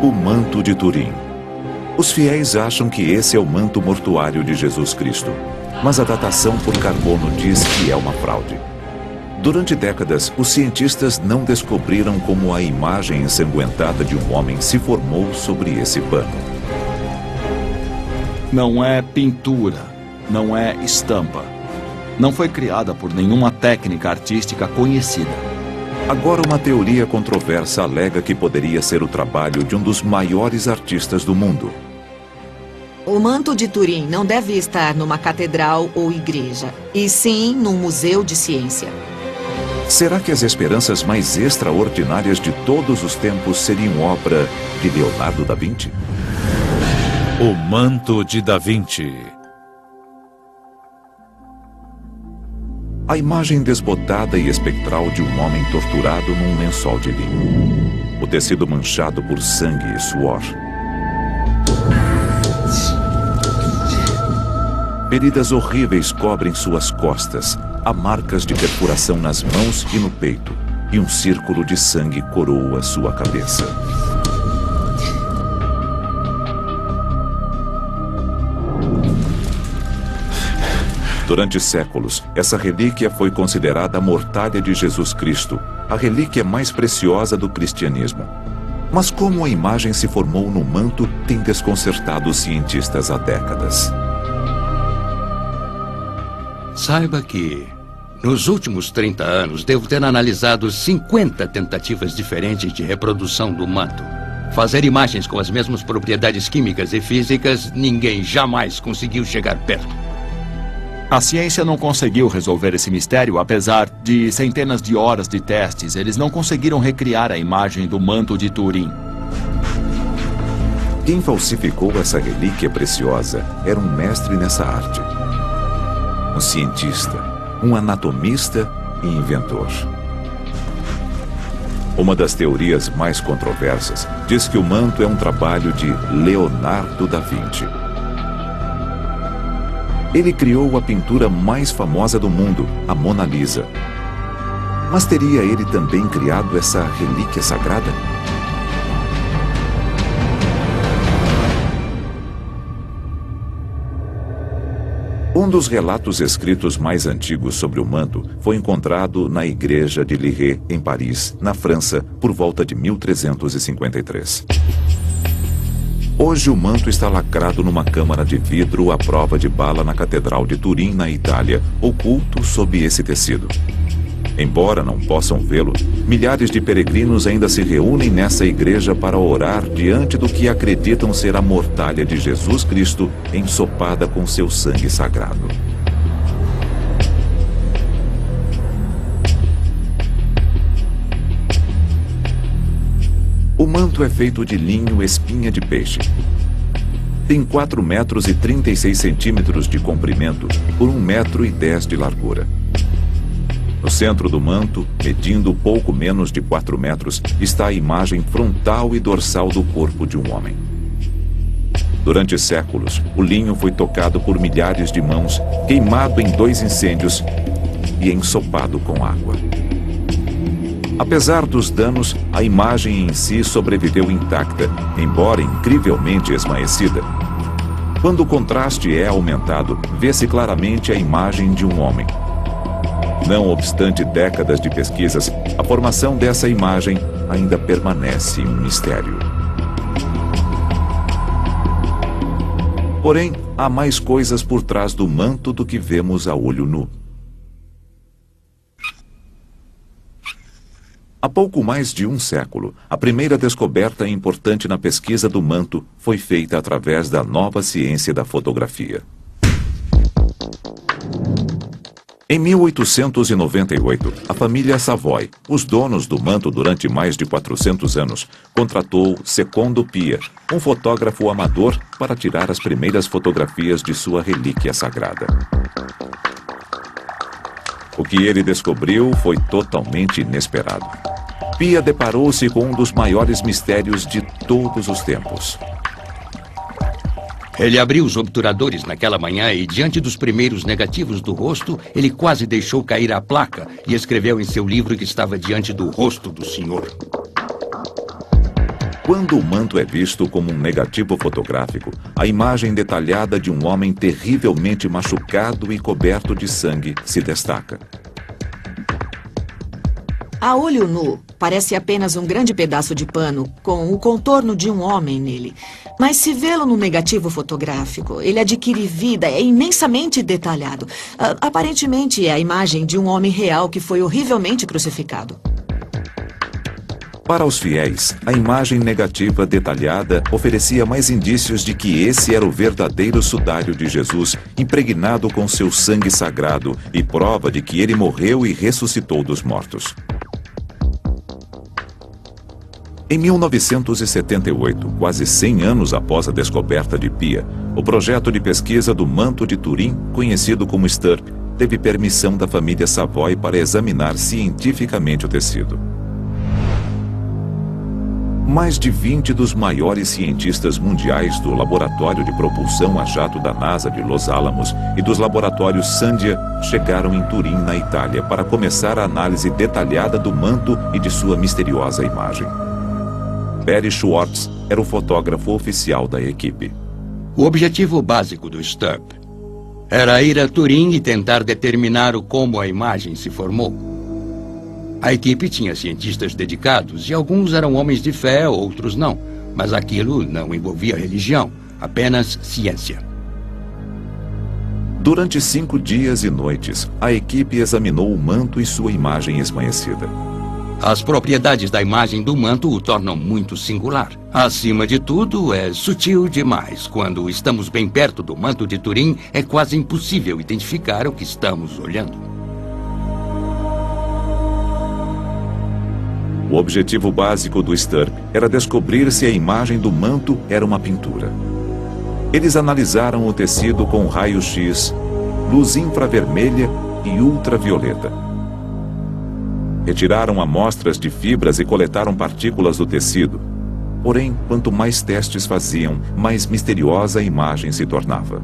O manto de Turim. Os fiéis acham que esse é o manto mortuário de Jesus Cristo, mas a datação por carbono diz que é uma fraude. Durante décadas, os cientistas não descobriram como a imagem ensanguentada de um homem se formou sobre esse pano. Não é pintura, não é estampa. Não foi criada por nenhuma técnica artística conhecida. Agora uma teoria controversa alega que poderia ser o trabalho de um dos maiores artistas do mundo. O manto de Turim não deve estar numa catedral ou igreja, e sim num museu de ciência. Será que as esperanças mais extraordinárias de todos os tempos seriam obra de Leonardo da Vinci? O manto de Da Vinci. A imagem desbotada e espectral de um homem torturado num lençol de linho. O tecido manchado por sangue e suor. Feridas horríveis cobrem suas costas. Há marcas de perfuração nas mãos e no peito. E um círculo de sangue coroa sua cabeça. Durante séculos, essa relíquia foi considerada a mortalha de Jesus Cristo, a relíquia mais preciosa do cristianismo. Mas como a imagem se formou no manto tem desconcertado os cientistas há décadas. Saiba que, nos últimos 30 anos, devo ter analisado 50 tentativas diferentes de reprodução do manto. Fazer imagens com as mesmas propriedades químicas e físicas, ninguém jamais conseguiu chegar perto. A ciência não conseguiu resolver esse mistério, apesar de centenas de horas de testes. Eles não conseguiram recriar a imagem do manto de Turim. Quem falsificou essa relíquia preciosa era um mestre nessa arte. Um cientista, um anatomista e inventor. Uma das teorias mais controversas diz que o manto é um trabalho de Leonardo da Vinci. Ele criou a pintura mais famosa do mundo, a Mona Lisa. Mas teria ele também criado essa relíquia sagrada? Um dos relatos escritos mais antigos sobre o manto foi encontrado na igreja de Liré, em Paris, na França, por volta de 1353. Hoje o manto está lacrado numa câmara de vidro à prova de bala na Catedral de Turim, na Itália, oculto sob esse tecido. Embora não possam vê-lo, milhares de peregrinos ainda se reúnem nessa igreja para orar diante do que acreditam ser a mortalha de Jesus Cristo ensopada com seu sangue sagrado. O manto é feito de linho espinha de peixe. Tem 4 metros e 36 centímetros de comprimento por 1 metro e 10 de largura. No centro do manto, medindo pouco menos de 4 metros, está a imagem frontal e dorsal do corpo de um homem. Durante séculos, o linho foi tocado por milhares de mãos, queimado em 2 incêndios e ensopado com água. Apesar dos danos, a imagem em si sobreviveu intacta, embora incrivelmente esmaecida. Quando o contraste é aumentado, vê-se claramente a imagem de um homem. Não obstante décadas de pesquisas, a formação dessa imagem ainda permanece um mistério. Porém, há mais coisas por trás do manto do que vemos a olho nu. Há pouco mais de 1 século, a primeira descoberta importante na pesquisa do manto foi feita através da nova ciência da fotografia. Em 1898, a família Savoy, os donos do manto durante mais de 400 anos, contratou Secondo Pia, um fotógrafo amador, para tirar as primeiras fotografias de sua relíquia sagrada. O que ele descobriu foi totalmente inesperado. Pia deparou-se com um dos maiores mistérios de todos os tempos. Ele abriu os obturadores naquela manhã e, diante dos primeiros negativos do rosto, ele quase deixou cair a placa e escreveu em seu livro que estava diante do rosto do Senhor. Quando o manto é visto como um negativo fotográfico, a imagem detalhada de um homem terrivelmente machucado e coberto de sangue se destaca. A olho nu, parece apenas um grande pedaço de pano com o contorno de um homem nele. Mas se vê-lo no negativo fotográfico, ele adquire vida, é imensamente detalhado. Aparentemente é a imagem de um homem real que foi horrivelmente crucificado. Para os fiéis, a imagem negativa detalhada oferecia mais indícios de que esse era o verdadeiro sudário de Jesus, impregnado com seu sangue sagrado, e prova de que ele morreu e ressuscitou dos mortos. Em 1978, quase 100 anos após a descoberta de Pia, o projeto de pesquisa do manto de Turim, conhecido como STURP, teve permissão da família Savoy para examinar cientificamente o tecido. Mais de 20 dos maiores cientistas mundiais do Laboratório de Propulsão a Jato da NASA de Los Alamos e dos laboratórios Sandia chegaram em Turim, na Itália, para começar a análise detalhada do manto e de sua misteriosa imagem. Barry Schwartz era o fotógrafo oficial da equipe. O objetivo básico do STURP era ir a Turim e tentar determinar como a imagem se formou. A equipe tinha cientistas dedicados e alguns eram homens de fé, outros não. Mas aquilo não envolvia religião, apenas ciência. Durante 5 dias e noites, a equipe examinou o manto e sua imagem esmaecida. As propriedades da imagem do manto o tornam muito singular. Acima de tudo, é sutil demais. Quando estamos bem perto do manto de Turim, é quase impossível identificar o que estamos olhando. O objetivo básico do STURP era descobrir se a imagem do manto era uma pintura. Eles analisaram o tecido com raio-x, luz infravermelha e ultravioleta. Retiraram amostras de fibras e coletaram partículas do tecido. Porém, quanto mais testes faziam, mais misteriosa a imagem se tornava.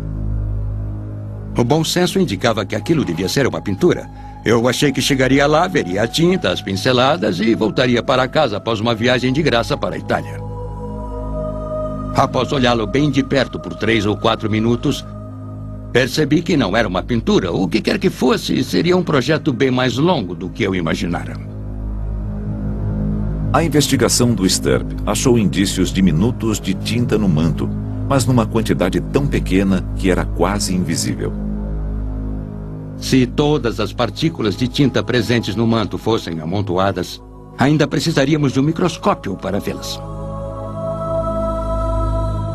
O bom senso indicava que aquilo devia ser uma pintura. Eu achei que chegaria lá, veria a tinta, as pinceladas e voltaria para casa após uma viagem de graça para a Itália. Após olhá-lo bem de perto por 3 ou 4 minutos, percebi que não era uma pintura. O que quer que fosse, seria um projeto bem mais longo do que eu imaginara. A investigação do STURP achou indícios diminutos de tinta no manto, mas numa quantidade tão pequena que era quase invisível. Se todas as partículas de tinta presentes no manto fossem amontoadas, ainda precisaríamos de um microscópio para vê-las.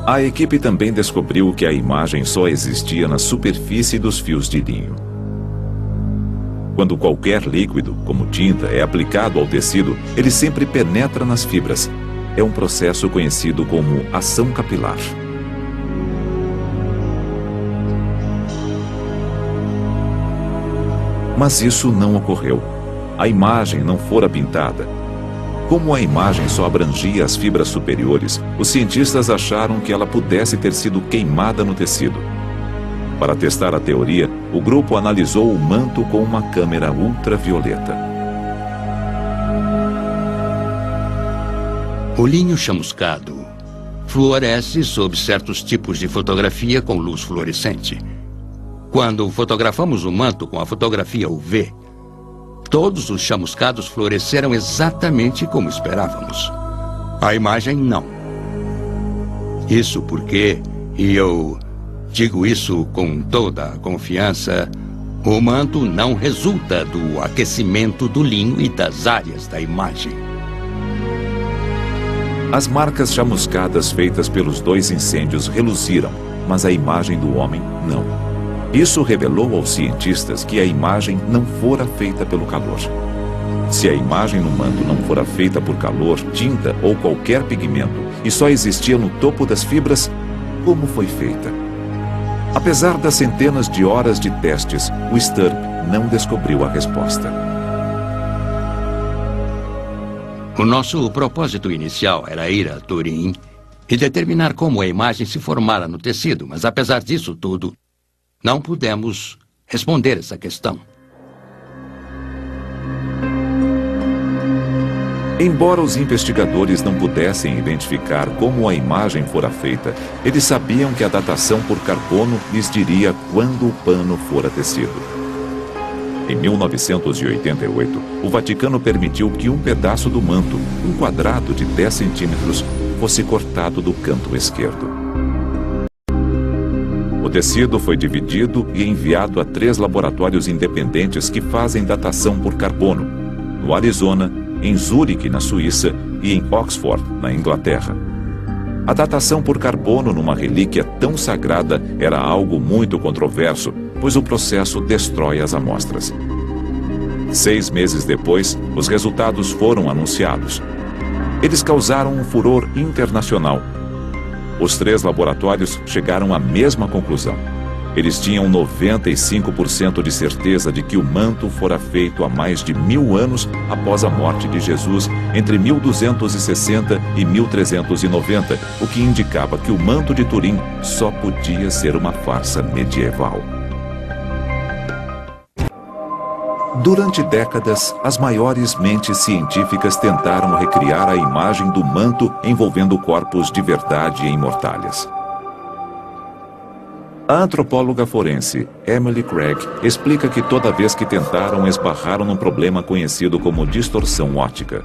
A equipe também descobriu que a imagem só existia na superfície dos fios de linho. Quando qualquer líquido, como tinta, é aplicado ao tecido, ele sempre penetra nas fibras. É um processo conhecido como ação capilar. Mas isso não ocorreu. A imagem não fora pintada. Como a imagem só abrangia as fibras superiores, os cientistas acharam que ela pudesse ter sido queimada no tecido. Para testar a teoria, o grupo analisou o manto com uma câmera ultravioleta. O linho chamuscado fluoresce sob certos tipos de fotografia com luz fluorescente. Quando fotografamos o manto com a fotografia UV, todos os chamuscados fluoresceram exatamente como esperávamos. A imagem não. Isso porque, e eu digo isso com toda a confiança, o manto não resulta do aquecimento do linho e das áreas da imagem. As marcas chamuscadas feitas pelos 2 incêndios reluziram, mas a imagem do homem não. Isso revelou aos cientistas que a imagem não fora feita pelo calor. Se a imagem no manto não fora feita por calor, tinta ou qualquer pigmento e só existia no topo das fibras, como foi feita? Apesar das centenas de horas de testes, o STURP não descobriu a resposta. O nosso propósito inicial era ir a Turim e determinar como a imagem se formara no tecido, mas apesar disso tudo, não pudemos responder essa questão. Embora os investigadores não pudessem identificar como a imagem fora feita, eles sabiam que a datação por carbono lhes diria quando o pano fora tecido. Em 1988, o Vaticano permitiu que um pedaço do manto, um quadrado de 10 centímetros, fosse cortado do canto esquerdo. O tecido foi dividido e enviado a 3 laboratórios independentes que fazem datação por carbono, no Arizona, em Zurique, na Suíça, e em Oxford, na Inglaterra. A datação por carbono numa relíquia tão sagrada era algo muito controverso, pois o processo destrói as amostras. 6 meses depois, os resultados foram anunciados. Eles causaram um furor internacional. Os 3 laboratórios chegaram à mesma conclusão. Eles tinham 95% de certeza de que o manto fora feito há mais de 1000 anos após a morte de Jesus, entre 1260 e 1390, o que indicava que o manto de Turim só podia ser uma farsa medieval. Durante décadas, as maiores mentes científicas tentaram recriar a imagem do manto envolvendo corpos de verdade em mortalhas. A antropóloga forense Emily Craig explica que toda vez que tentaram, esbarraram num problema conhecido como distorção óptica.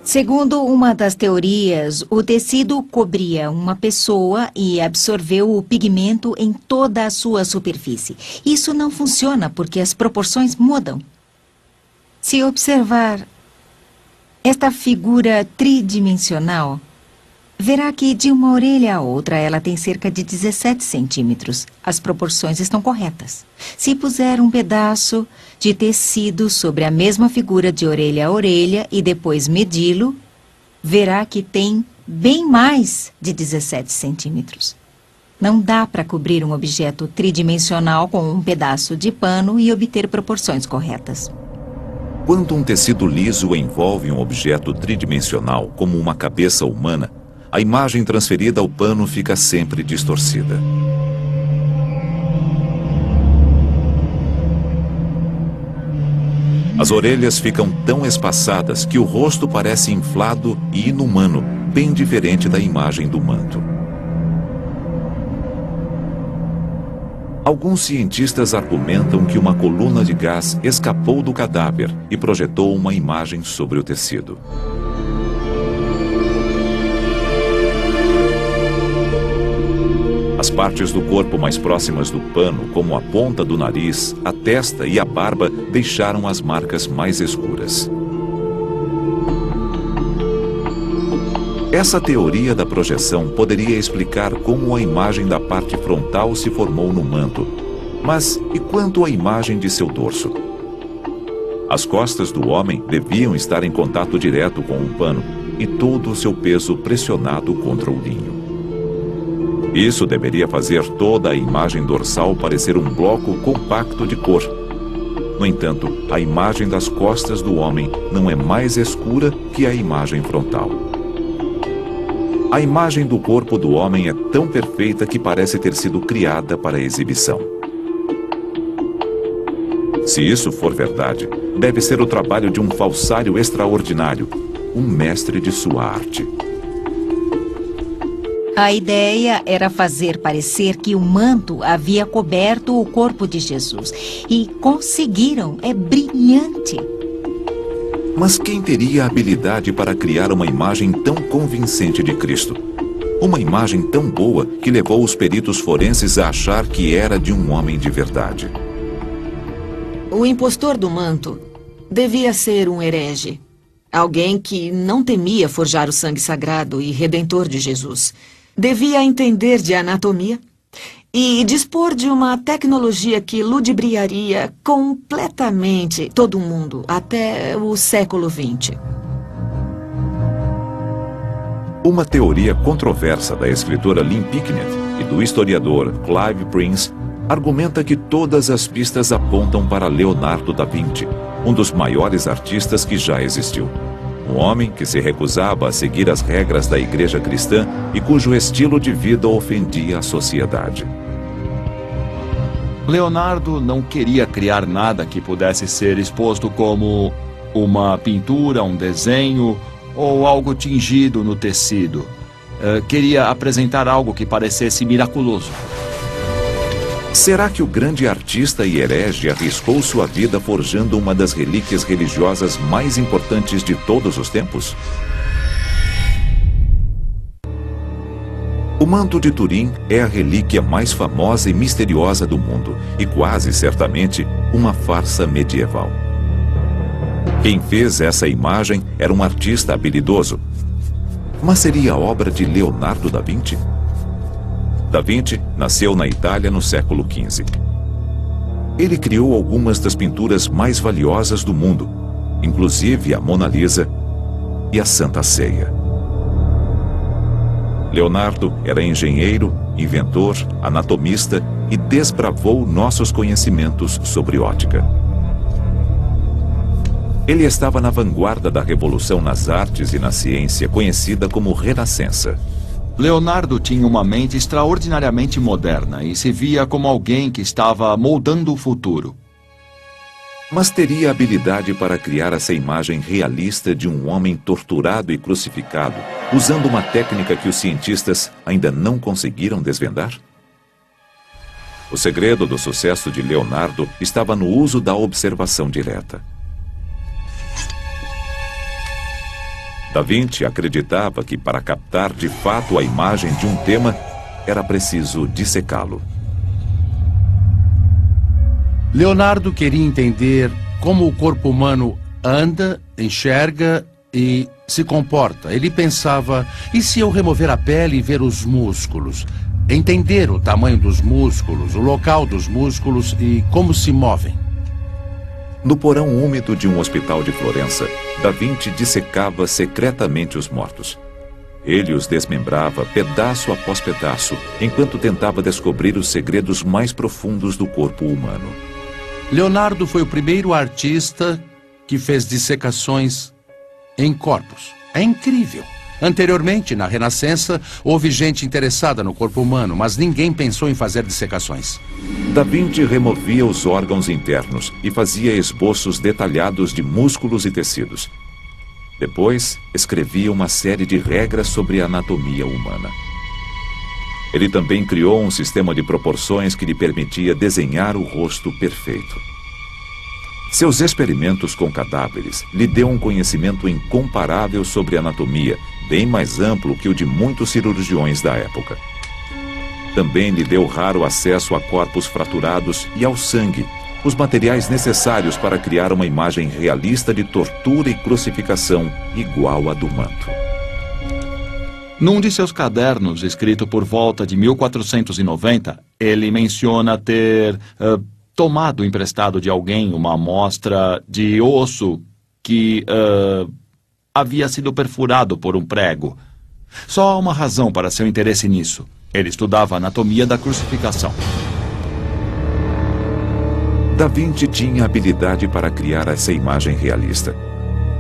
Segundo uma das teorias, o tecido cobria uma pessoa e absorveu o pigmento em toda a sua superfície. Isso não funciona porque as proporções mudam. Se observar esta figura tridimensional, verá que de uma orelha a outra ela tem cerca de 17 centímetros. As proporções estão corretas. Se puser um pedaço de tecido sobre a mesma figura de orelha a orelha e depois medi-lo, verá que tem bem mais de 17 centímetros. Não dá para cobrir um objeto tridimensional com um pedaço de pano e obter proporções corretas. Quando um tecido liso envolve um objeto tridimensional, como uma cabeça humana, a imagem transferida ao pano fica sempre distorcida. As orelhas ficam tão espaçadas que o rosto parece inflado e inumano, bem diferente da imagem do manto. Alguns cientistas argumentam que uma coluna de gás escapou do cadáver e projetou uma imagem sobre o tecido. As partes do corpo mais próximas do pano, como a ponta do nariz, a testa e a barba, deixaram as marcas mais escuras. Essa teoria da projeção poderia explicar como a imagem da parte frontal se formou no manto. Mas e quanto à imagem de seu dorso? As costas do homem deviam estar em contato direto com o pano e todo o seu peso pressionado contra o linho. Isso deveria fazer toda a imagem dorsal parecer um bloco compacto de cor. No entanto, a imagem das costas do homem não é mais escura que a imagem frontal. A imagem do corpo do homem é tão perfeita que parece ter sido criada para exibição. Se isso for verdade, deve ser o trabalho de um falsário extraordinário, um mestre de sua arte. A ideia era fazer parecer que o manto havia coberto o corpo de Jesus. E conseguiram. É brilhante. Mas quem teria a habilidade para criar uma imagem tão convincente de Cristo? Uma imagem tão boa que levou os peritos forenses a achar que era de um homem de verdade. O impostor do manto devia ser um herege. Alguém que não temia forjar o sangue sagrado e redentor de Jesus. Devia entender de anatomia e dispor de uma tecnologia que ludibriaria completamente todo mundo até o século XX. Uma teoria controversa da escritora Lynn Picknett e do historiador Clive Prince argumenta que todas as pistas apontam para Leonardo da Vinci, um dos maiores artistas que já existiu. Um homem que se recusava a seguir as regras da igreja cristã e cujo estilo de vida ofendia a sociedade. Leonardo não queria criar nada que pudesse ser exposto como uma pintura, um desenho ou algo tingido no tecido. Queria apresentar algo que parecesse miraculoso. Será que o grande artista e herege arriscou sua vida forjando uma das relíquias religiosas mais importantes de todos os tempos? O manto de Turim é a relíquia mais famosa e misteriosa do mundo e quase certamente uma farsa medieval. Quem fez essa imagem era um artista habilidoso. Mas seria obra de Leonardo da Vinci? Da Vinci nasceu na Itália no século XV. Ele criou algumas das pinturas mais valiosas do mundo, inclusive a Mona Lisa e a Santa Ceia. Leonardo era engenheiro, inventor, anatomista e desbravou nossos conhecimentos sobre ótica. Ele estava na vanguarda da revolução nas artes e na ciência, conhecida como Renascença. Leonardo tinha uma mente extraordinariamente moderna e se via como alguém que estava moldando o futuro. Mas teria habilidade para criar essa imagem realista de um homem torturado e crucificado, usando uma técnica que os cientistas ainda não conseguiram desvendar? O segredo do sucesso de Leonardo estava no uso da observação direta. Da Vinci acreditava que para captar de fato a imagem de um tema, era preciso dissecá-lo. Leonardo queria entender como o corpo humano anda, enxerga e se comporta. Ele pensava, e se eu remover a pele e ver os músculos? Entender o tamanho dos músculos, o local dos músculos e como se movem. No porão úmido de um hospital de Florença, Da Vinci dissecava secretamente os mortos. Ele os desmembrava pedaço após pedaço, enquanto tentava descobrir os segredos mais profundos do corpo humano. Leonardo foi o primeiro artista que fez dissecações em corpos. É incrível. Anteriormente, na Renascença, houve gente interessada no corpo humano, mas ninguém pensou em fazer dissecações. Da Vinci removia os órgãos internos e fazia esboços detalhados de músculos e tecidos. Depois, escrevia uma série de regras sobre a anatomia humana. Ele também criou um sistema de proporções que lhe permitia desenhar o rosto perfeito. Seus experimentos com cadáveres lhe deu um conhecimento incomparável sobre anatomia, bem mais amplo que o de muitos cirurgiões da época. Também lhe deu raro acesso a corpos fraturados e ao sangue, os materiais necessários para criar uma imagem realista de tortura e crucificação igual à do manto. Num de seus cadernos, escrito por volta de 1490, ele menciona ter tomado emprestado de alguém uma amostra de osso que havia sido perfurado por um prego. Só há uma razão para seu interesse nisso. Ele estudava a anatomia da crucificação. Da Vinci tinha habilidade para criar essa imagem realista.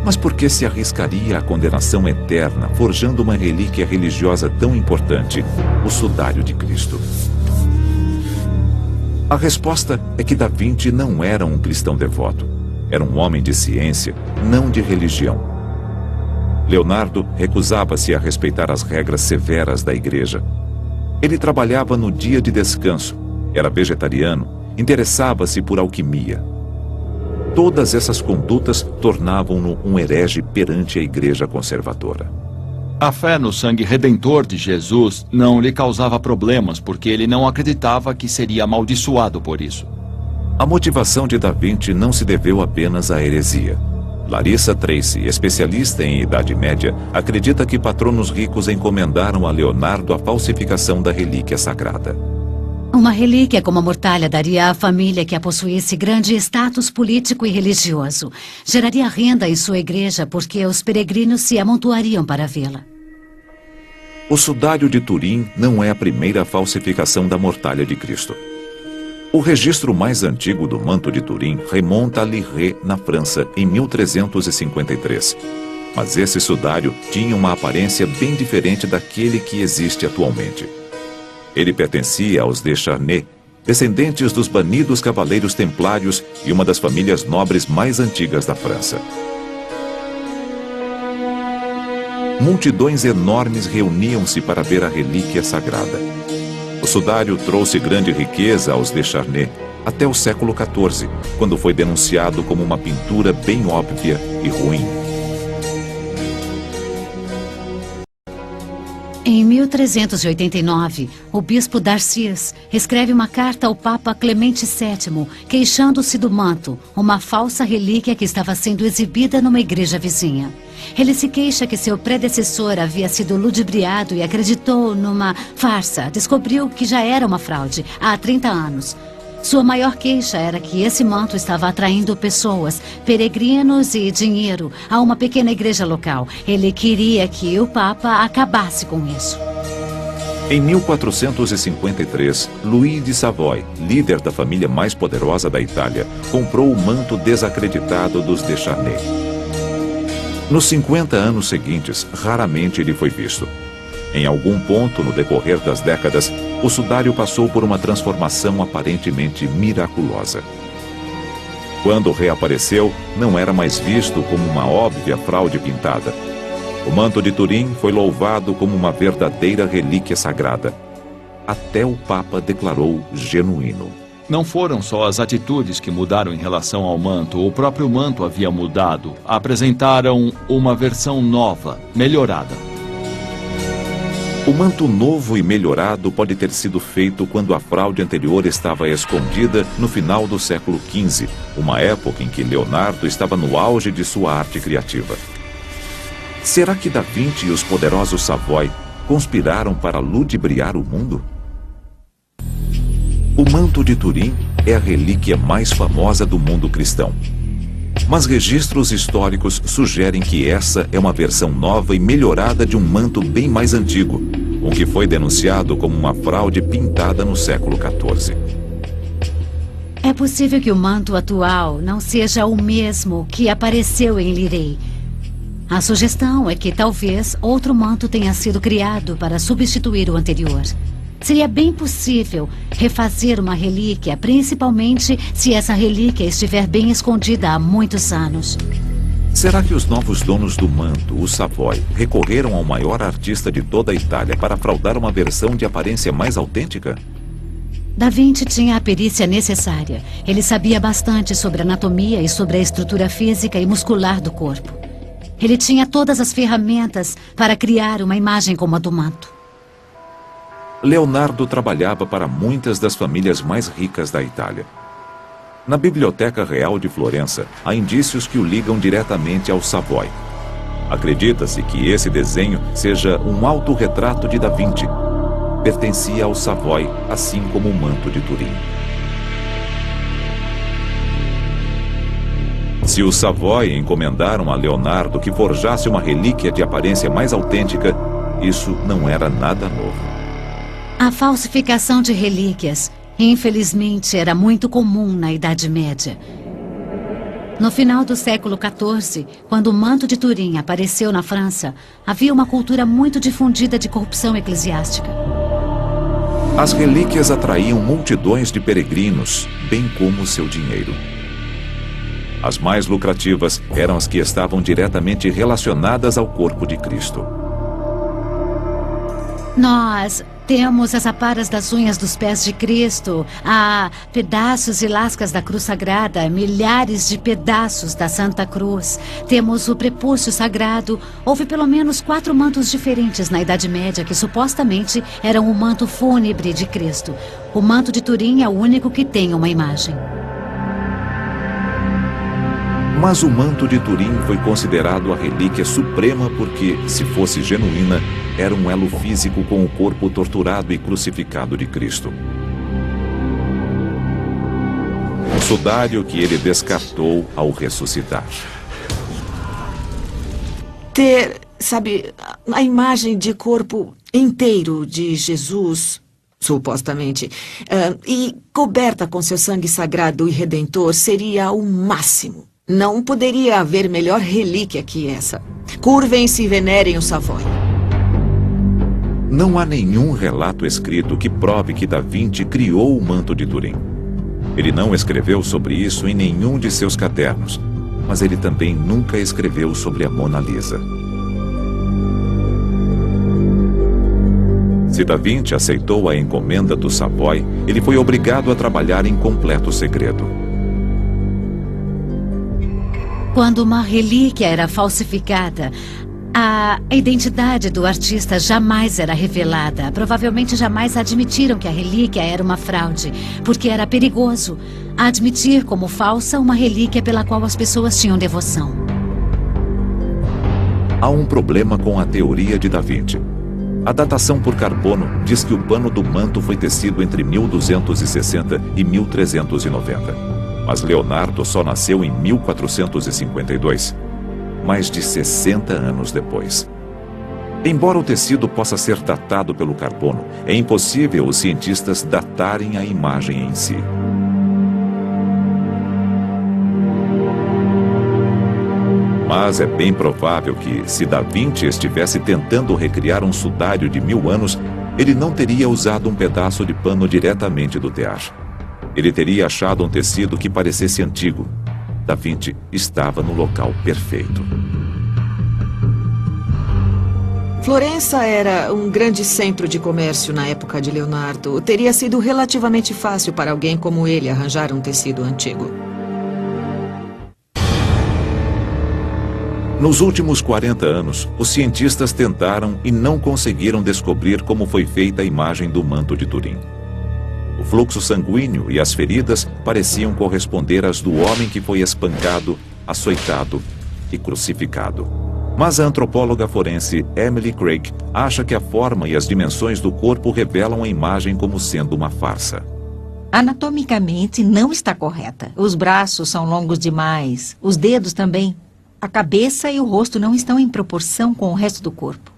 Mas por que se arriscaria à condenação eterna, forjando uma relíquia religiosa tão importante, o sudário de Cristo? A resposta é que Da Vinci não era um cristão devoto. Era um homem de ciência, não de religião. Leonardo recusava-se a respeitar as regras severas da igreja. Ele trabalhava no dia de descanso, era vegetariano, interessava-se por alquimia. Todas essas condutas tornavam-no um herege perante a igreja conservadora. A fé no sangue redentor de Jesus não lhe causava problemas, porque ele não acreditava que seria amaldiçoado por isso. A motivação de Da Vinci não se deveu apenas à heresia. Larissa Tracy, especialista em Idade Média, acredita que patronos ricos encomendaram a Leonardo a falsificação da relíquia sagrada. Uma relíquia como a mortalha daria à família que a possuísse grande status político e religioso. Geraria renda em sua igreja porque os peregrinos se amontoariam para vê-la. O sudário de Turim não é a primeira falsificação da mortalha de Cristo. O registro mais antigo do manto de Turim remonta a Liré, na França, em 1353. Mas esse sudário tinha uma aparência bem diferente daquele que existe atualmente. Ele pertencia aos de Charnay, descendentes dos banidos cavaleiros templários e uma das famílias nobres mais antigas da França. multidões enormes reuniam-se para ver a relíquia sagrada. O sudário trouxe grande riqueza aos Descharnais até o século XIV, quando foi denunciado como uma pintura bem óbvia e ruim. Em 1389, o bispo Darcias escreve uma carta ao Papa Clemente VII, queixando-se do manto, uma falsa relíquia que estava sendo exibida numa igreja vizinha. Ele se queixa que seu predecessor havia sido ludibriado e acreditou numa farsa. Descobriu que já era uma fraude há 30 anos. Sua maior queixa era que esse manto estava atraindo pessoas, peregrinos e dinheiro a uma pequena igreja local. Ele queria que o Papa acabasse com isso. Em 1453, Luís de Savoy, líder da família mais poderosa da Itália, comprou o manto desacreditado dos Descharnais. Nos 50 anos seguintes, raramente ele foi visto. Em algum ponto no decorrer das décadas, o sudário passou por uma transformação aparentemente miraculosa. Quando reapareceu, não era mais visto como uma óbvia fraude pintada. O manto de Turim foi louvado como uma verdadeira relíquia sagrada. Até o Papa declarou genuíno. Não foram só as atitudes que mudaram em relação ao manto, o próprio manto havia mudado. Apresentaram uma versão nova, melhorada. O manto novo e melhorado pode ter sido feito quando a fraude anterior estava escondida no final do século XV, uma época em que Leonardo estava no auge de sua arte criativa. Será que Da Vinci e os poderosos Savoy conspiraram para ludibriar o mundo? O manto de Turim é a relíquia mais famosa do mundo cristão. Mas registros históricos sugerem que essa é uma versão nova e melhorada de um manto bem mais antigo, o que foi denunciado como uma fraude pintada no século XIV. É possível que o manto atual não seja o mesmo que apareceu em Lirey. A sugestão é que talvez outro manto tenha sido criado para substituir o anterior. Seria bem possível refazer uma relíquia, principalmente se essa relíquia estiver bem escondida há muitos anos. Será que os novos donos do manto, os Savoy, recorreram ao maior artista de toda a Itália para fraudar uma versão de aparência mais autêntica? Da Vinci tinha a perícia necessária. Ele sabia bastante sobre anatomia e sobre a estrutura física e muscular do corpo. Ele tinha todas as ferramentas para criar uma imagem como a do manto. Leonardo trabalhava para muitas das famílias mais ricas da Itália. Na Biblioteca Real de Florença, há indícios que o ligam diretamente ao Savoy. Acredita-se que esse desenho seja um autorretrato de Da Vinci. Pertencia ao Savoy, assim como o manto de Turim. Se os Savoy encomendaram a Leonardo que forjasse uma relíquia de aparência mais autêntica, isso não era nada novo. A falsificação de relíquias, infelizmente, era muito comum na Idade Média. No final do século XIV, quando o manto de Turim apareceu na França, havia uma cultura muito difundida de corrupção eclesiástica. As relíquias atraíam multidões de peregrinos, bem como seu dinheiro. As mais lucrativas eram as que estavam diretamente relacionadas ao corpo de Cristo. Nós temos as aparas das unhas dos pés de Cristo, há pedaços e lascas da cruz sagrada, milhares de pedaços da Santa Cruz. Temos o prepúcio sagrado. Houve pelo menos 4 mantos diferentes na Idade Média que supostamente eram o manto fúnebre de Cristo. O manto de Turim é o único que tem uma imagem. Mas o manto de Turim foi considerado a relíquia suprema porque, se fosse genuína, era um elo físico com o corpo torturado e crucificado de Cristo. Um sudário que ele descartou ao ressuscitar. Ter, sabe, a imagem de corpo inteiro de Jesus, supostamente, e coberta com seu sangue sagrado e redentor, seria o máximo. Não poderia haver melhor relíquia que essa. Curvem-se e venerem o Savoy. Não há nenhum relato escrito que prove que Da Vinci criou o manto de Turim. Ele não escreveu sobre isso em nenhum de seus cadernos, mas ele também nunca escreveu sobre a Mona Lisa. Se Da Vinci aceitou a encomenda do Savoy, ele foi obrigado a trabalhar em completo segredo. Quando uma relíquia era falsificada, a identidade do artista jamais era revelada. Provavelmente jamais admitiram que a relíquia era uma fraude, porque era perigoso admitir como falsa uma relíquia pela qual as pessoas tinham devoção. Há um problema com a teoria de Da Vinci. A datação por carbono diz que o pano do manto foi tecido entre 1260 e 1390. Mas Leonardo só nasceu em 1452, mais de 60 anos depois. Embora o tecido possa ser datado pelo carbono, é impossível os cientistas datarem a imagem em si. Mas é bem provável que, se Da Vinci estivesse tentando recriar um sudário de 1000 anos, ele não teria usado um pedaço de pano diretamente do tear. Ele teria achado um tecido que parecesse antigo. Da Vinci estava no local perfeito. Florença era um grande centro de comércio na época de Leonardo. Teria sido relativamente fácil para alguém como ele arranjar um tecido antigo. Nos últimos 40 anos, os cientistas tentaram e não conseguiram descobrir como foi feita a imagem do manto de Turim. O fluxo sanguíneo e as feridas pareciam corresponder às do homem que foi espancado, açoitado e crucificado. Mas a antropóloga forense Emily Craig acha que a forma e as dimensões do corpo revelam a imagem como sendo uma farsa. Anatomicamente não está correta. Os braços são longos demais, os dedos também. A cabeça e o rosto não estão em proporção com o resto do corpo.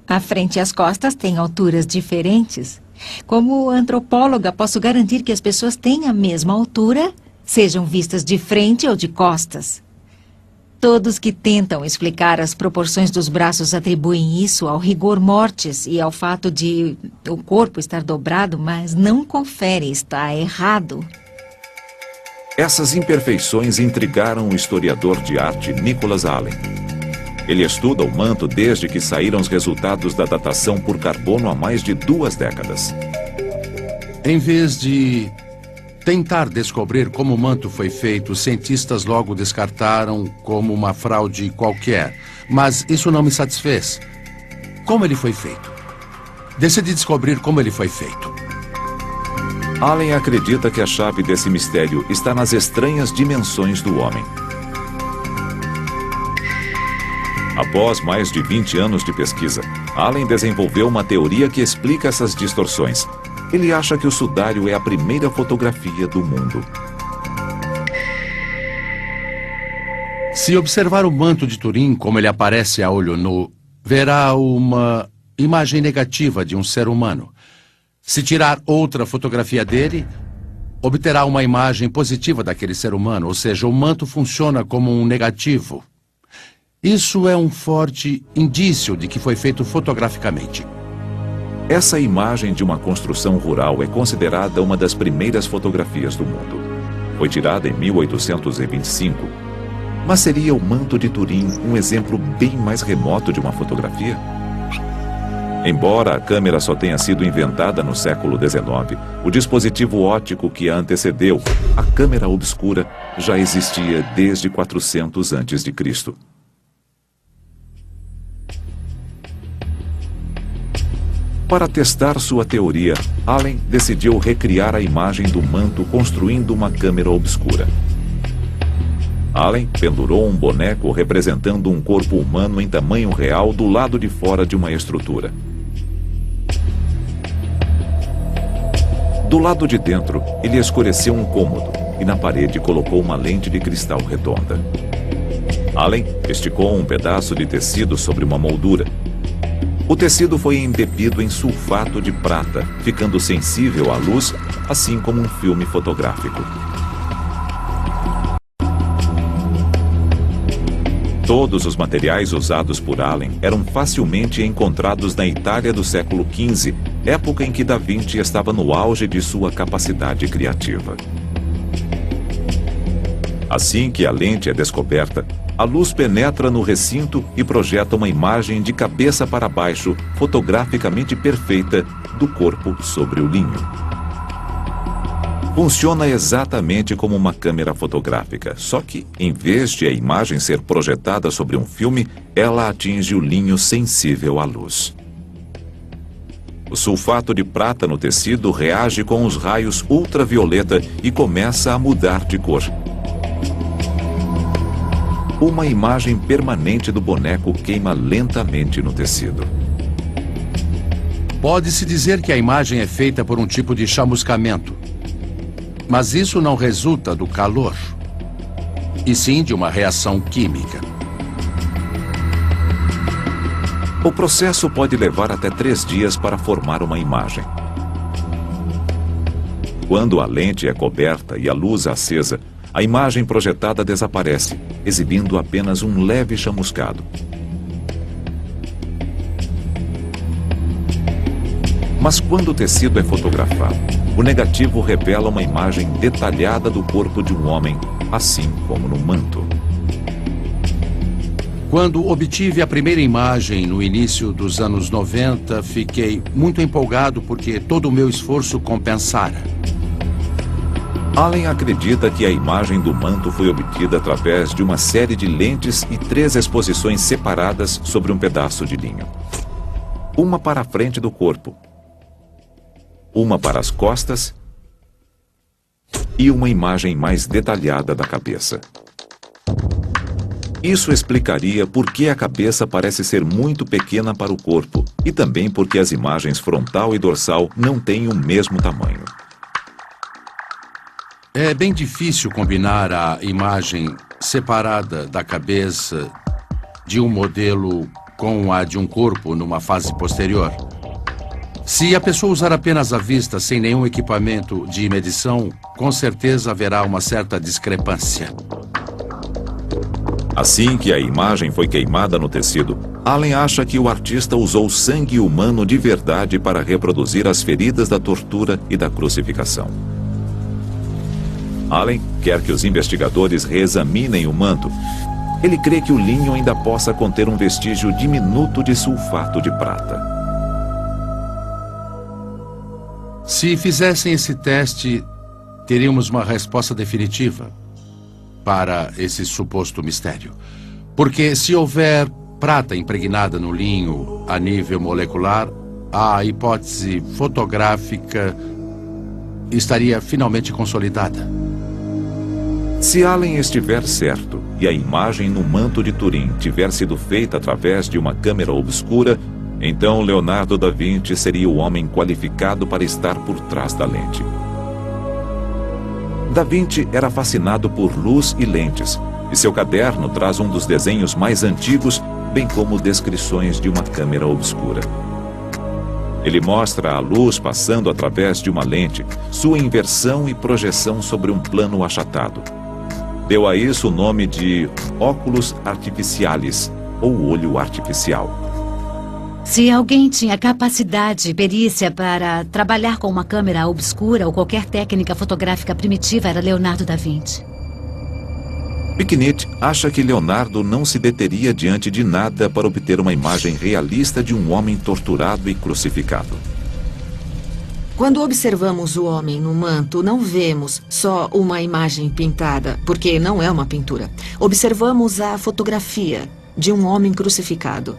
A frente e as costas têm alturas diferentes. Como antropóloga, posso garantir que as pessoas têm a mesma altura, sejam vistas de frente ou de costas. Todos que tentam explicar as proporções dos braços atribuem isso ao rigor mortis e ao fato de o corpo estar dobrado, mas não confere, está errado. Essas imperfeições intrigaram o historiador de arte Nicholas Allen. Ele estuda o manto desde que saíram os resultados da datação por carbono há mais de 2 décadas. Em vez de tentar descobrir como o manto foi feito, os cientistas logo descartaram como uma fraude qualquer. Mas isso não me satisfez. Como ele foi feito? Decidi descobrir como ele foi feito. Allen acredita que a chave desse mistério está nas estranhas dimensões do homem. Após mais de 20 anos de pesquisa, Allen desenvolveu uma teoria que explica essas distorções. Ele acha que o sudário é a primeira fotografia do mundo. Se observar o manto de Turim como ele aparece a olho nu, verá uma imagem negativa de um ser humano. Se tirar outra fotografia dele, obterá uma imagem positiva daquele ser humano, ou seja, o manto funciona como um negativo. Isso é um forte indício de que foi feito fotograficamente. Essa imagem de uma construção rural é considerada uma das primeiras fotografias do mundo. Foi tirada em 1825. Mas seria o manto de Turim um exemplo bem mais remoto de uma fotografia? Embora a câmera só tenha sido inventada no século XIX, o dispositivo óptico que a antecedeu, a câmera obscura, já existia desde 400 a.C. Para testar sua teoria, Allen decidiu recriar a imagem do manto construindo uma câmera obscura. Allen pendurou um boneco representando um corpo humano em tamanho real do lado de fora de uma estrutura. Do lado de dentro, ele escureceu um cômodo e na parede colocou uma lente de cristal redonda. Allen esticou um pedaço de tecido sobre uma moldura. O tecido foi embebido em sulfato de prata, ficando sensível à luz, assim como um filme fotográfico. Todos os materiais usados por Allen eram facilmente encontrados na Itália do século XV, época em que Da Vinci estava no auge de sua capacidade criativa. Assim que a lente é descoberta, A luz penetra no recinto e projeta uma imagem de cabeça para baixo, fotograficamente perfeita, do corpo sobre o linho. Funciona exatamente como uma câmera fotográfica, só que, em vez de a imagem ser projetada sobre um filme, ela atinge o linho sensível à luz. O sulfato de prata no tecido reage com os raios ultravioleta e começa a mudar de cor. Uma imagem permanente do boneco queima lentamente no tecido. Pode-se dizer que a imagem é feita por um tipo de chamuscamento. Mas isso não resulta do calor, e sim de uma reação química. O processo pode levar até 3 dias para formar uma imagem. Quando a lente é coberta e a luz acesa, a imagem projetada desaparece, exibindo apenas um leve chamuscado. Mas quando o tecido é fotografado, o negativo revela uma imagem detalhada do corpo de um homem, assim como no manto. Quando obtive a primeira imagem no início dos anos 90, fiquei muito empolgado porque todo o meu esforço compensara. Allen acredita que a imagem do manto foi obtida através de uma série de lentes e 3 exposições separadas sobre um pedaço de linho. Uma para a frente do corpo, uma para as costas e uma imagem mais detalhada da cabeça. Isso explicaria por que a cabeça parece ser muito pequena para o corpo e também porque as imagens frontal e dorsal não têm o mesmo tamanho. É bem difícil combinar a imagem separada da cabeça de um modelo com a de um corpo numa fase posterior. Se a pessoa usar apenas a vista sem nenhum equipamento de medição, com certeza haverá uma certa discrepância. Assim que a imagem foi queimada no tecido, Allen acha que o artista usou sangue humano de verdade para reproduzir as feridas da tortura e da crucificação. Allen quer que os investigadores reexaminem o manto. Ele crê que o linho ainda possa conter um vestígio diminuto de sulfato de prata. Se fizessem esse teste, teríamos uma resposta definitiva para esse suposto mistério. Porque se houver prata impregnada no linho a nível molecular, a hipótese fotográfica estaria finalmente consolidada. Se Allen estiver certo e a imagem no manto de Turim tiver sido feita através de uma câmera obscura, então Leonardo da Vinci seria o homem qualificado para estar por trás da lente. Da Vinci era fascinado por luz e lentes, e seu caderno traz um dos desenhos mais antigos, bem como descrições de uma câmera obscura. Ele mostra a luz passando através de uma lente, sua inversão e projeção sobre um plano achatado. Deu a isso o nome de óculos artificialis, ou olho artificial. Se alguém tinha capacidade e perícia para trabalhar com uma câmera obscura ou qualquer técnica fotográfica primitiva, era Leonardo da Vinci. Picnic acha que Leonardo não se deteria diante de nada para obter uma imagem realista de um homem torturado e crucificado. Quando observamos o homem no manto, não vemos só uma imagem pintada, porque não é uma pintura. Observamos a fotografia de um homem crucificado.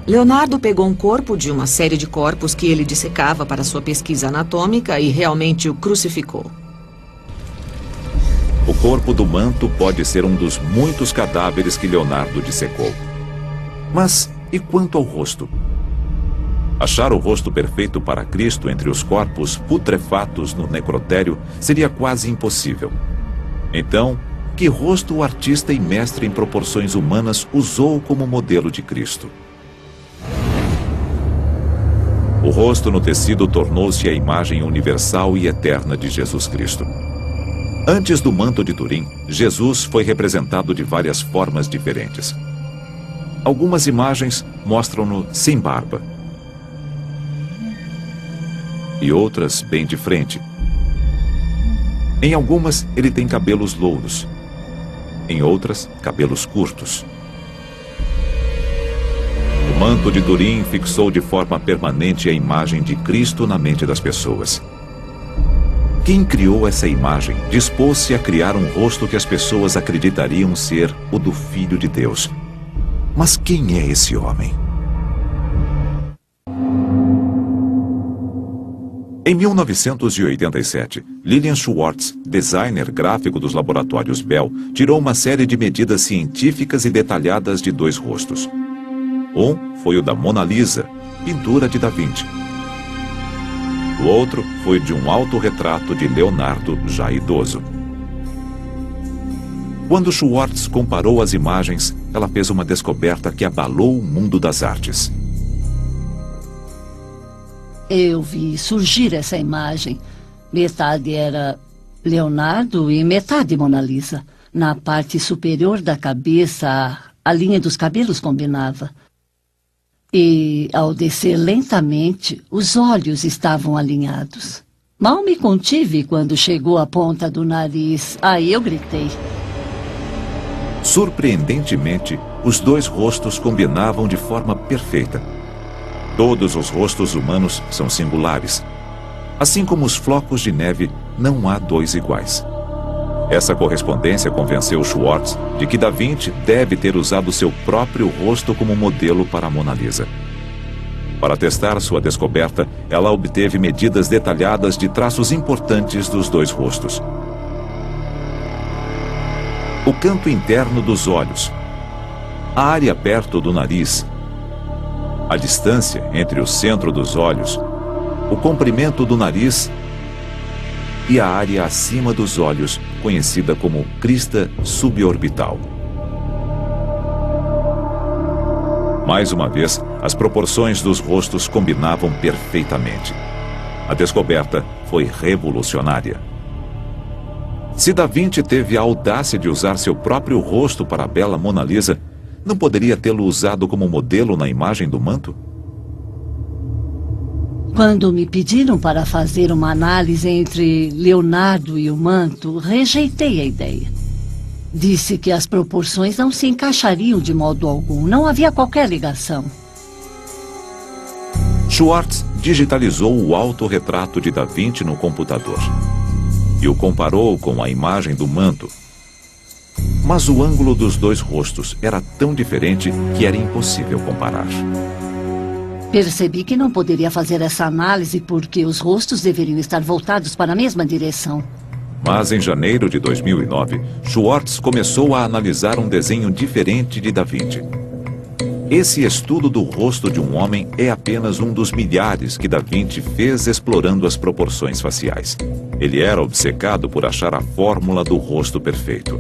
Leonardo pegou um corpo de uma série de corpos que ele dissecava para sua pesquisa anatômica e realmente o crucificou. O corpo do manto pode ser um dos muitos cadáveres que Leonardo dissecou. Mas e quanto ao rosto? Achar o rosto perfeito para Cristo entre os corpos putrefatos no necrotério seria quase impossível. Então, que rosto o artista e mestre em proporções humanas usou como modelo de Cristo? O rosto no tecido tornou-se a imagem universal e eterna de Jesus Cristo. Antes do manto de Turim, Jesus foi representado de várias formas diferentes. Algumas imagens mostram-no sem barba, e outras bem de frente. Em algumas, ele tem cabelos louros. em outras, cabelos curtos. O manto de Turim fixou de forma permanente a imagem de Cristo na mente das pessoas. Quem criou essa imagem dispôs-se a criar um rosto que as pessoas acreditariam ser o do Filho de Deus. Mas quem é esse homem? Em 1987, Lillian Schwartz, designer gráfico dos laboratórios Bell, tirou uma série de medidas científicas e detalhadas de 2 rostos. Um foi o da Mona Lisa, pintura de Da Vinci. O outro foi de um autorretrato de Leonardo, já idoso. Quando Schwartz comparou as imagens, ela fez uma descoberta que abalou o mundo das artes. Eu vi surgir essa imagem. Metade era Leonardo e metade Mona Lisa. Na parte superior da cabeça, a linha dos cabelos combinava. E, ao descer lentamente, os olhos estavam alinhados. Mal me contive quando chegou à ponta do nariz. Aí eu gritei. Surpreendentemente, os 2 rostos combinavam de forma perfeita. Todos os rostos humanos são singulares. Assim como os flocos de neve, não há 2 iguais. Essa correspondência convenceu Schwartz de que Da Vinci deve ter usado seu próprio rosto como modelo para a Mona Lisa. Para testar sua descoberta, ela obteve medidas detalhadas de traços importantes dos 2 rostos. O canto interno dos olhos, a área perto do nariz, a distância entre o centro dos olhos, o comprimento do nariz e a área acima dos olhos, conhecida como crista suborbital. Mais uma vez, as proporções dos rostos combinavam perfeitamente. A descoberta foi revolucionária. Se Da Vinci teve a audácia de usar seu próprio rosto para a bela Mona Lisa, não poderia tê-lo usado como modelo na imagem do manto? Quando me pediram para fazer uma análise entre Leonardo e o manto, rejeitei a ideia. Disse que as proporções não se encaixariam de modo algum. Não havia qualquer ligação. Schwartz digitalizou o autorretrato de Da Vinci no computador e o comparou com a imagem do manto. Mas o ângulo dos 2 rostos era tão diferente que era impossível comparar. Percebi que não poderia fazer essa análise porque os rostos deveriam estar voltados para a mesma direção. Mas em janeiro de 2009, Schwartz começou a analisar um desenho diferente de Da Vinci. Esse estudo do rosto de um homem é apenas um dos milhares que Da Vinci fez explorando as proporções faciais. Ele era obcecado por achar a fórmula do rosto perfeito.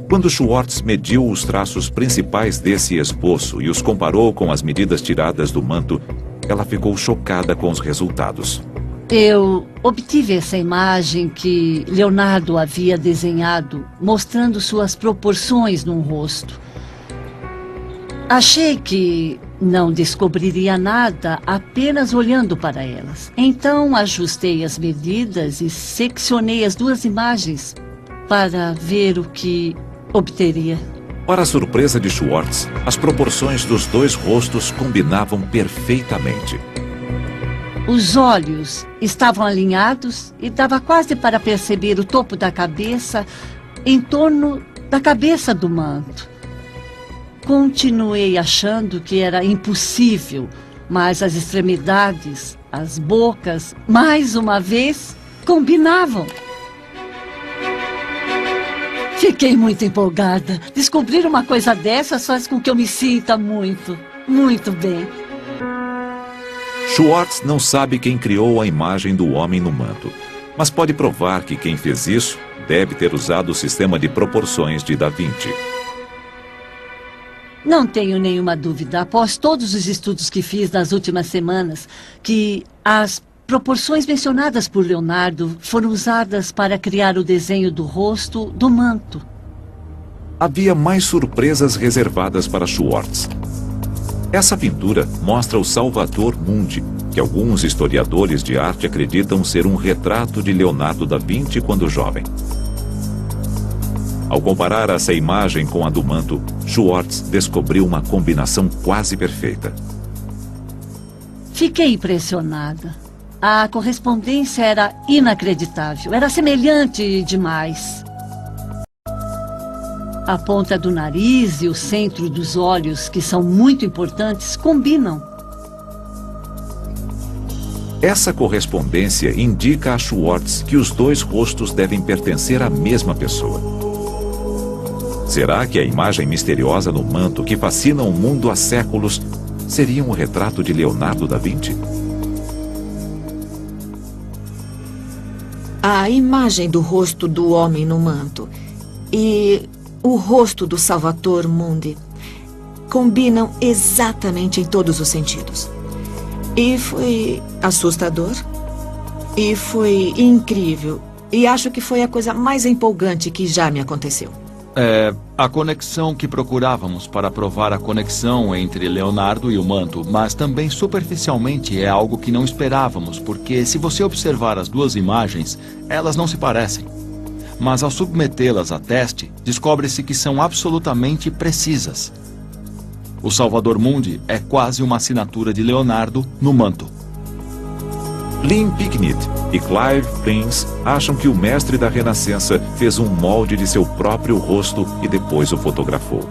Quando Schwartz mediu os traços principais desse esboço e os comparou com as medidas tiradas do manto, ela ficou chocada com os resultados. Eu obtive essa imagem que Leonardo havia desenhado, mostrando suas proporções num rosto. Achei que não descobriria nada apenas olhando para elas. Então ajustei as medidas e seccionei as 2 imagens para ver o que obteria. Para a surpresa de Schwartz, as proporções dos 2 rostos combinavam perfeitamente. Os olhos estavam alinhados e dava quase para perceber o topo da cabeça em torno da cabeça do manto. Continuei achando que era impossível, mas as extremidades, as bocas, mais uma vez, combinavam. Fiquei muito empolgada. Descobrir uma coisa dessas faz com que eu me sinta muito, muito bem. Schwartz não sabe quem criou a imagem do homem no manto, mas pode provar que quem fez isso deve ter usado o sistema de proporções de Da Vinci. Não tenho nenhuma dúvida, após todos os estudos que fiz nas últimas semanas, que as proporções mencionadas por Leonardo foram usadas para criar o desenho do rosto do manto. Havia mais surpresas reservadas para Schwartz. Essa pintura mostra o Salvator Mundi, que alguns historiadores de arte acreditam ser um retrato de Leonardo da Vinci quando jovem. Ao comparar essa imagem com a do manto, Schwartz descobriu uma combinação quase perfeita. Fiquei impressionada. A correspondência era inacreditável. Era semelhante demais. A ponta do nariz e o centro dos olhos, que são muito importantes, combinam. Essa correspondência indica a Schwartz que os dois rostos devem pertencer à mesma pessoa. Será que a imagem misteriosa no manto que fascina o mundo há séculos seria um retrato de Leonardo da Vinci? A imagem do rosto do homem no manto e o rosto do Salvator Mundi combinam exatamente em todos os sentidos. E foi assustador, e foi incrível, e acho que foi a coisa mais empolgante que já me aconteceu. É a conexão que procurávamos para provar a conexão entre Leonardo e o manto, mas também superficialmente é algo que não esperávamos, porque se você observar as duas imagens, elas não se parecem. Mas ao submetê-las a teste, descobre-se que são absolutamente precisas. O Salvator Mundi é quase uma assinatura de Leonardo no manto. Lynn Picknett e Clive Prince acham que o mestre da Renascença fez um molde de seu próprio rosto e depois o fotografou.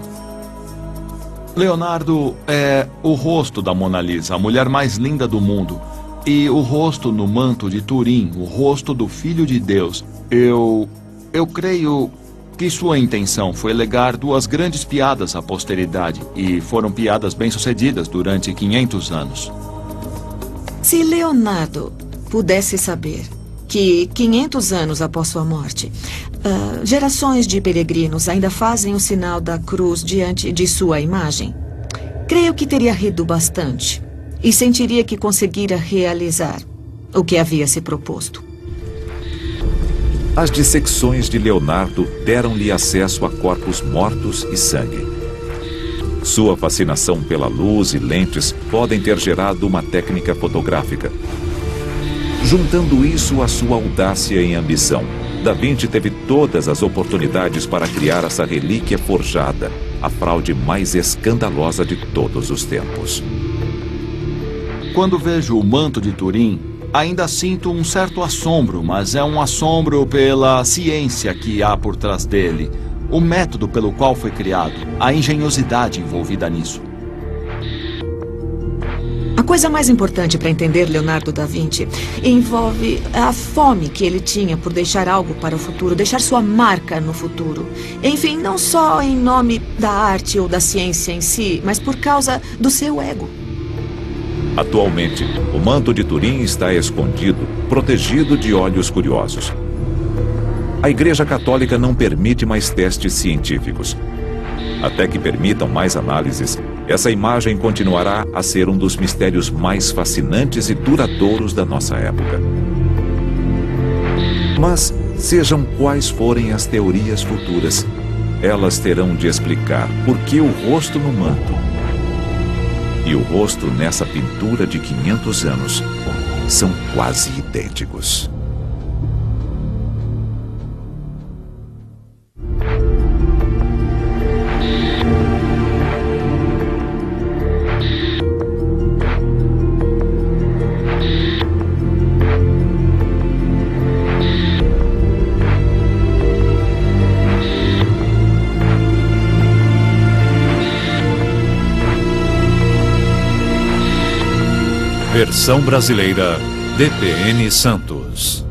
Leonardo é o rosto da Mona Lisa, a mulher mais linda do mundo. E o rosto no manto de Turim, o rosto do Filho de Deus. Eu creio que sua intenção foi legar duas grandes piadas à posteridade, e foram piadas bem-sucedidas durante 500 anos. Se Leonardo pudesse saber que 500 anos após sua morte, gerações de peregrinos ainda fazem o sinal da cruz diante de sua imagem, creio que teria rido bastante e sentiria que conseguira realizar o que havia se proposto. As dissecções de Leonardo deram-lhe acesso a corpos mortos e sangue. Sua fascinação pela luz e lentes podem ter gerado uma técnica fotográfica. Juntando isso à sua audácia e ambição, Da Vinci teve todas as oportunidades para criar essa relíquia forjada, a fraude mais escandalosa de todos os tempos. Quando vejo o manto de Turim, ainda sinto um certo assombro, mas é um assombro pela ciência que há por trás dele, o método pelo qual foi criado, a engenhosidade envolvida nisso. A coisa mais importante para entender Leonardo da Vinci envolve a fome que ele tinha por deixar algo para o futuro, deixar sua marca no futuro. Enfim, não só em nome da arte ou da ciência em si, mas por causa do seu ego. Atualmente, o manto de Turim está escondido, protegido de olhos curiosos. A Igreja Católica não permite mais testes científicos. Até que permitam mais análises, essa imagem continuará a ser um dos mistérios mais fascinantes e duradouros da nossa época. Mas, sejam quais forem as teorias futuras, elas terão de explicar por que o rosto no manto e o rosto nessa pintura de 500 anos são quase idênticos. Versão brasileira, DPN Santos.